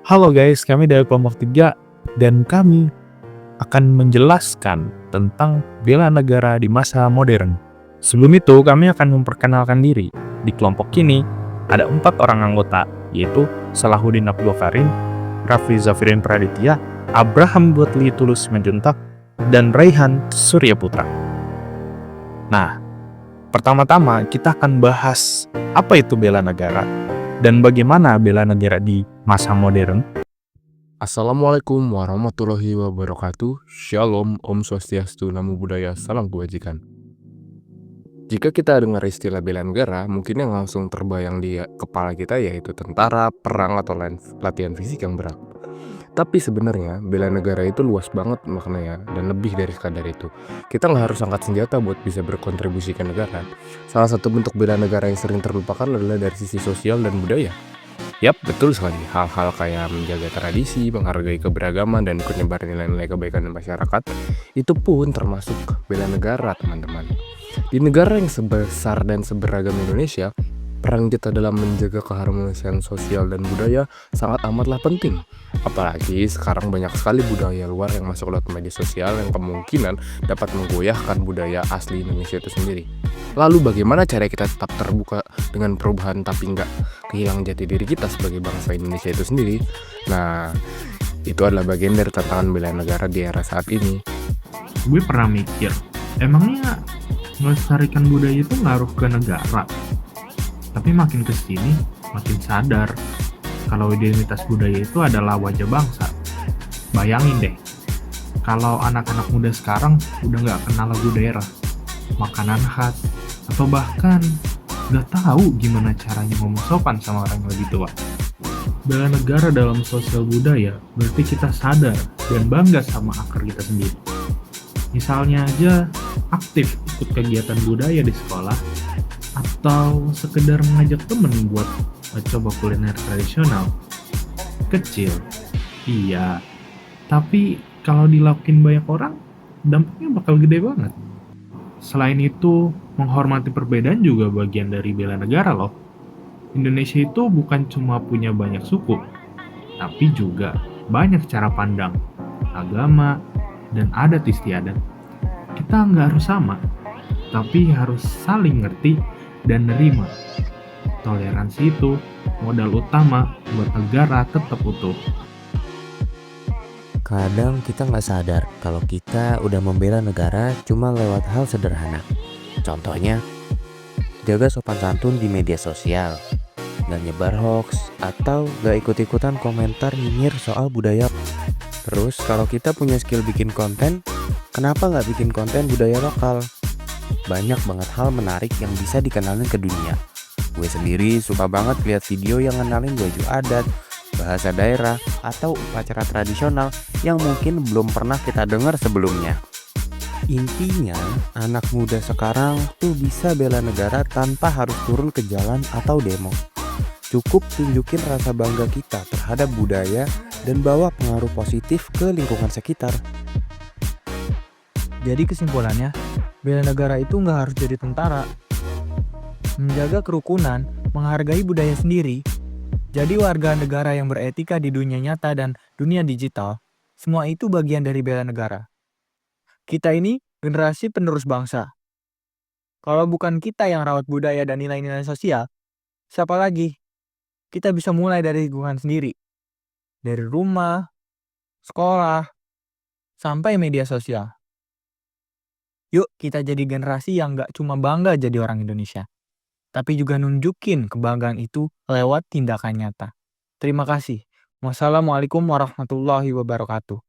Halo guys, kami dari kelompok 3 dan kami akan menjelaskan tentang bela negara di masa modern. Sebelum itu, kami akan memperkenalkan diri. Di kelompok ini, ada 4 orang anggota, yaitu Salahuddin Abdul Karim, Rafli Zafirin Praditya, Abraham Buatli Tulus Menjuntak, dan Raihan Surya Putra. Nah, pertama-tama kita akan bahas apa itu bela negara dan bagaimana bela negara di masa modern. Assalamualaikum warahmatullahi wabarakatuh. Shalom, Om Swastiastu, Namo Buddhaya, Salam Kebajikan. Jika kita dengar istilah bela negara, mungkin yang langsung terbayang di kepala kita yaitu tentara, perang, atau latihan fisik yang berat. Tapi sebenarnya bela negara itu luas banget maknanya dan lebih dari sekadar itu. Kita nggak harus angkat senjata buat bisa berkontribusi ke negara. Salah satu bentuk bela negara yang sering terlupakan adalah dari sisi sosial dan budaya. Yap, betul sekali. Hal-hal kayak menjaga tradisi, menghargai keberagaman, dan ikut nyebarin nilai-nilai kebaikan di masyarakat, itu pun termasuk bela negara, teman-teman. Di negara yang sebesar dan seberagam Indonesia, peran kita dalam menjaga keharmonisan sosial dan budaya sangat amatlah penting. Apalagi sekarang banyak sekali budaya luar yang masuk lewat media sosial yang kemungkinan dapat menggoyahkan budaya asli Indonesia itu sendiri. Lalu bagaimana cara kita tetap terbuka dengan perubahan tapi nggak kehilangan jati diri kita sebagai bangsa Indonesia itu sendiri? Nah, itu adalah bagian dari tantangan bela negara di era saat ini. Gue pernah mikir, emangnya melestarikan budaya itu ngaruh ke negara? Tapi makin kesini, makin sadar kalau identitas budaya itu adalah wajah bangsa. Bayangin deh, kalau anak-anak muda sekarang udah nggak kenal lagu daerah, makanan khas, atau bahkan nggak tahu gimana caranya ngomong sopan sama orang yang lebih tua. Bela negara dalam sosial budaya berarti kita sadar dan bangga sama akar kita sendiri. Misalnya aja aktif ikut kegiatan budaya di sekolah, atau sekedar mengajak temen buat coba kuliner tradisional. Kecil, iya, tapi kalau dilakuin banyak orang, dampaknya bakal gede banget. Selain itu, menghormati perbedaan juga bagian dari bela negara loh. Indonesia itu bukan cuma punya banyak suku, tapi juga banyak cara pandang, agama, dan adat istiadat. Kita nggak harus sama, tapi harus saling ngerti dan nerima. Toleransi itu modal utama buat negara tetap utuh. Kadang kita nggak sadar kalau kita udah membela negara cuma lewat hal sederhana. Contohnya, jaga sopan santun di media sosial, nggak nyebar hoax, atau nggak ikut-ikutan komentar nyinyir soal budaya. Terus kalau kita punya skill bikin konten, kenapa nggak bikin konten budaya lokal? Banyak banget hal menarik yang bisa dikenalin ke dunia. Gue sendiri suka banget lihat video yang ngenalin baju adat, bahasa daerah, atau upacara tradisional yang mungkin belum pernah kita dengar sebelumnya. Intinya, anak muda sekarang tuh bisa bela negara tanpa harus turun ke jalan atau demo. Cukup tunjukin rasa bangga kita terhadap budaya dan bawa pengaruh positif ke lingkungan sekitar. Jadi kesimpulannya, bela negara itu nggak harus jadi tentara. Menjaga kerukunan, menghargai budaya sendiri, jadi warga negara yang beretika di dunia nyata dan dunia digital, semua itu bagian dari bela negara. Kita ini generasi penerus bangsa. Kalau bukan kita yang rawat budaya dan nilai-nilai sosial, siapa lagi? Kita bisa mulai dari lingkungan sendiri. Dari rumah, sekolah, sampai media sosial. Yuk kita jadi generasi yang gak cuma bangga jadi orang Indonesia, tapi juga nunjukin kebanggaan itu lewat tindakan nyata. Terima kasih. Wassalamualaikum warahmatullahi wabarakatuh.